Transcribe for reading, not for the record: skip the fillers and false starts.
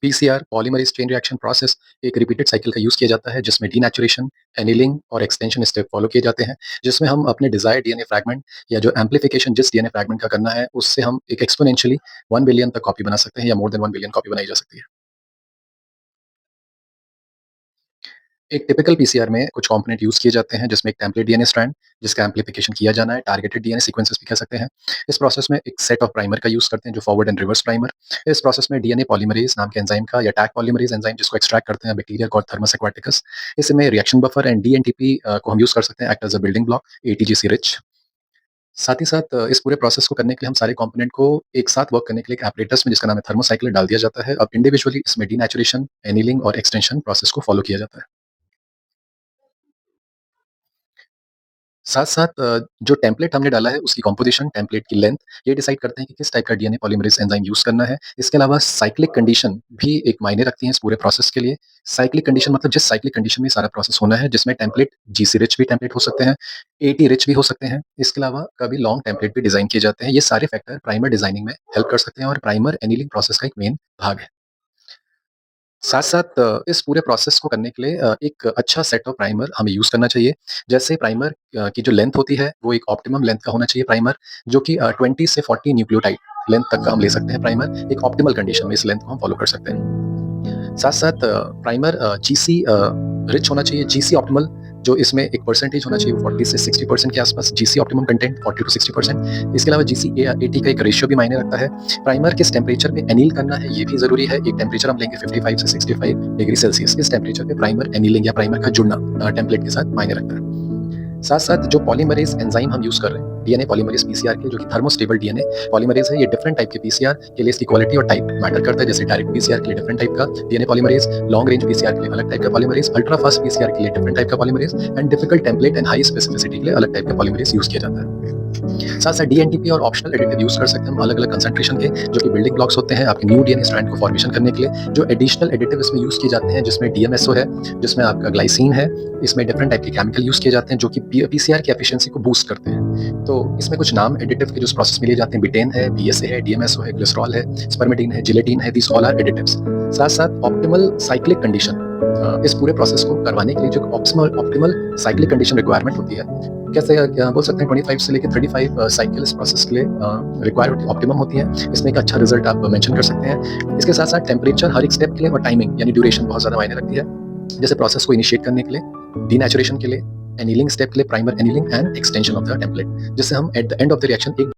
PCR polymerase chain reaction process एक repeated cycle का use किया जाता है जिसमें डीनेचुरेशन, एनीलिंग और एक्सटेंशन स्टेप फॉलो किए जाते हैं, जिसमें हम अपने डिज़ायर्ड डीएनए फ्रैगमेंट या जो एम्प्लीफिकेशन जिस डीएनए फ्रैगमेंट का करना है, उससे हम एक एक्सपोनेंशियली 1 बिलियन तक कॉपी बना सकते हैं या मोर देन 1 बिलियन कॉपी बनाई जा सकती है। एक टिपिकल पीसीआर में कुछ कंपोनेंट यूज़ किए जाते हैं जिसमें एक टेम्पलेट डीएनए स्ट्रैंड जिसका एम्प्लीफिकेशन किया जाना है, टारगेटेड डीएनए सीक्वेंसेस भी कह सकते हैं। इस प्रोसेस में एक सेट ऑफ प्राइमर का यूज़ करते हैं जो फॉरवर्ड एंड रिवर्स प्राइमर। इस प्रोसेस में डीएनए पॉलीमरेज़ नाम के एंजाइम का या टैग पॉलीमरेज़ एंजाइम जिसको एक्सट्रैक्ट करते हैं बैक्टीरिया कॉल्ड थर्मस एक्वाटिकस। इसमें रिएक्शन बफर एंड डीएनटीपी को हम यूज़ कर सकते हैं act as a building block ATGC rich. साथ ही साथ इस पूरे प्रोसेस को करने के लिए हम सारे कंपोनेंट को एक साथ वर्क करने के लिए एक एपरेटस में जिसका नाम है थर्मोसाइक्लर डाल दिया जाता है। अब इंडिविजुअली इसमें डीनेचुरेशन, एनीलिंग और एक्सटेंशन प्रोसेस को फॉलो किया जाता है। साथ-साथ जो टेम्पलेट हमने डाला है उसकी कंपोज़िशन, टेम्पलेट की लेंथ ये डिसाइड करते हैं कि किस टाइप का डीएनए पॉलीमरेज़ एंजाइम यूज़ करना है। इसके अलावा साइक्लिक कंडीशन भी एक मायने रखती है इस पूरे प्रोसेस के लिए। साइक्लिक कंडीशन मतलब जिस साइक्लिक कंडीशन में सारा प्रोसेस होना है जिसमें टेम्पलेट जीसी रिच भी टेम्पलेट हो सकते हैं, एटी रिच भी हो सकते हैं। इसके अलावा कभी लॉन्ग टेम्पलेट भी डिज़ाइन किए जाते हैं। ये सारे फैक्टर प्राइमर डिज़ाइनिंग में हेल्प कर सकते हैं और प्राइमर एनीलिंग प्रोसेस का एक मेन भाग है। साथ-साथ इस पूरे प्रोसेस को करने के लिए एक अच्छा सेट ऑफ प्राइमर हमें यूज़ करना चाहिए। जैसे प्राइमर की जो लेंथ होती है, वो एक ऑप्टिमम लेंथ का होना चाहिए प्राइमर, जो कि 20 से 40 न्यूक्लियोटाइड लेंथ तक का हम ले सकते हैं प्राइमर। एक ऑप्टिमल कंडीशन में इस लेंथ को हम फॉलो कर सकते हैं। साथ-साथ प्राइमर जीसी रिच होना चाहिए, जीसी ऑप्टिमल जो इसमें एक परसेंटेज होना चाहिए वो 40 से 60% के आसपास जीसी ऑप्टिमम कंटेंट 40 टू 60%। इसके अलावा जीसी ए 80 का एक रेशियो भी मायने रखता है। प्राइमर किस टेम्परेचर पे एनील करना है ये भी ज़रूरी है। एक टेम्परेचर हम लेंगे 55 से 65 डिग्री सेल्सियस। इस टेम्परेचर पे प्राइमर एनीलिंग या प्राइमर का जुड़ना टेम्पलेट के साथ मायने रखता है। साथ-साथ जो पॉलीमरेज़ एंजाइम हम यूज़ कर रहे हैं, डीएनए पॉलीमरेज़ पीसीआर के जो कि थर्मोस्टेबल डीएनए पॉलीमरेज़ है, ये डिफरेंट टाइप के पीसीआर के लिए इसकी क्वालिटी और टाइप मैटर करता है। जैसे डायरेक्ट पीसीआर के लिए डिफरेंट टाइप का DNA polymerase, long range PCR के लिए अलग टाइप का पॉलीमरेज़, अल्ट्रा फास्ट पीसीआर के लिए डिफरेंट टाइप का polymerase and difficult template and high specificity के लिए अलग टाइप का पॉलीमरेज़ यूज़ किया जाता है। साथ-साथ डीएनटीपी और ऑप्शनल एडिटिव यूज़ कर सकते हैं हम अलग-अलग कंसंट्रेशन के, जो कि बिल्डिंग ब्लॉक्स होते हैं आपके न्यू डीएनए स्ट्रैंड को फॉर्मेशन करने के लिए। जो एडिशनल एडिटिव इसमें यूज़ किए जाते हैं, जिसमें डीएमएसओ है, जिसमें आपका ग्लाइसिन है, इसमें डिफरेंट टाइप के केमिकल यूज़ किए जाते हैं, जो कि पीसीआर की एफिशिएंसी को बूस्ट करते हैं। तो इसमें कुछ नाम एडिटिव के जो इस प्रोसेस में लिए जाते हैं, बिटेन है, बीएसए है, डीएमएसओ है, ग्लिसरॉल है, स्पर्मेडिन है, जिलेटिन है, दीज़ ऑल आर एडिटिव्स। साथ-साथ ऑप्टिमल साइक्लिक कंडीशन इस पूरे प्रोसेस को करवाने के लिए जो ऑप्टिमल साइक्लिक कंडीशन रिक्वायरमेंट होती है, कैसे क्या बोल सकते हैं 25 से लेके 35 साइकिल इस प्रोसेस के लिए रिक्वायर होती है, ऑप्टिमम होती है। इसमें एक अच्छा रिजल्ट आप मेंशन कर सकते हैं। इसके साथ-साथ टेम्परेचर हर एक स्टेप के लिए और टाइमिंग यानी ड्यूरेशन बहुत ज़्यादा मायने रखती है। जैसे प्रोसेस को इनिशिएट करने के लिए, डीनेचुरेशन के लिए, एनीलिंग स्टेप के लिए primer annealing and extension of the template, जिससे हम at the end of the reaction एक